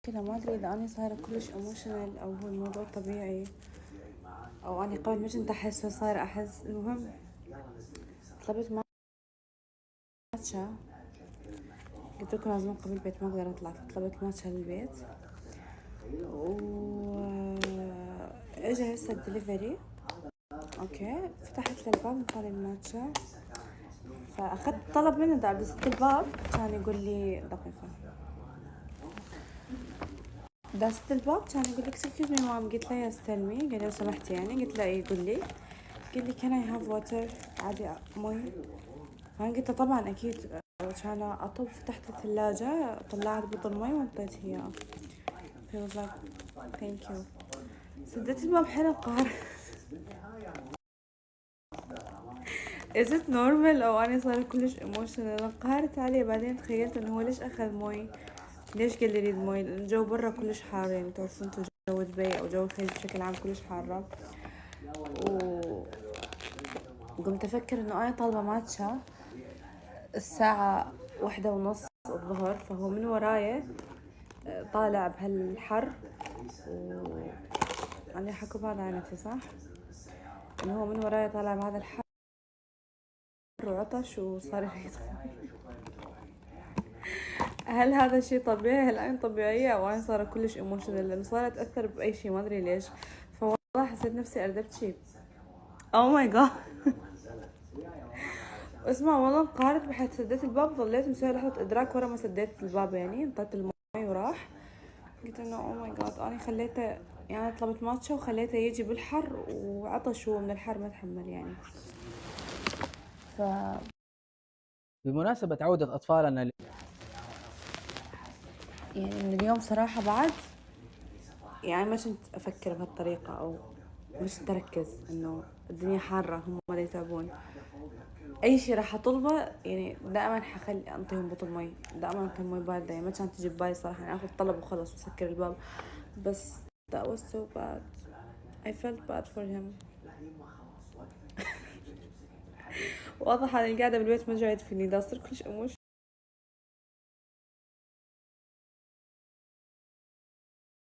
كده ما ادري اذا انا صايره كلش ايموشنال او هو الموضوع طبيعي او اني قبل ما كنت احس وصايره احس. المهم طلبت ماتشا، قلت لكم لازم قبل البيت ما اقدر اطلع، فطلبت ماتشا للبيت و اجى هسه الدليفري. اوكي فتحت له الباب وطالع الماتشا، فاخذت طلب منه دست الباب كان يقول لي دقيقه، دست الباب كان يقول لي اكسكيوز مي مام. قلت له يس تيل مي، قال لي لو سمحت يعني. قلت له اي يقول لي، قال لي كان اي هاف واتر، عادي مي. فانا قلت له طبعا اكيد. كان اطب فتحت الثلاجة طلعت بطل مي وانطيته اياه. he was like thank you. سديت الباب حين القهر. is it normal او انا صار كلش ايموشنال؟ انقهرت عليه. بعدين تخيلت انه هو ليش اخذ مي، ليش قال لي يريد مي؟ الجو برا كلش حار، يعني تعرفون انتو جو دبي او جو الخليج بشكل عام كلش حارة. وقمت افكر انه انا طالبة ماتشا الساعة 1:30 الظهر، فهو من وراي طالع بهالحر أنا حكوا بهذا عينتي صح؟ إنه هو من وراي طالع بهذا الحر وعطش وصار يريد. هل هذا شيء طبيعي؟ هل أنا طبيعية أو أنا صار كلش ايموشنال؟ لأنه صار أتأثر بأي شيء ما أدري ليش. فوالله حسيت نفسي أردبت شيء. أو ماي جاد. اسمع والله انقهرت بحيث سديت الباب، ظليت مسوية لحظة إدراك ورا ما سديت الباب، يعني انطيت المي وراح. قلت انه او ماي جاد انا خليته، يعني طلبت ماتشا وخليته يجي بالحر وعطش هو من الحر ما تحمل يعني. ف بمناسبة عودة أطفالنا يعني من اليوم صراحة بعد يعني ما كنت افكر بهالطريقة او مش تركز انه الدنيا حارة هم ما يتعبون. اي شيء راح اطلبه يعني دائما حخلي انطيهم بطل مي، دائما انطيهم مي باردة. يعني ما كانت تجي ببالي صراحة يعني اخذ طلب وخلص وسكر الباب. بس that was so bad. I felt bad for him. واضح اني قاعدة بالبيت ما جايد فيني، دا صرت كلش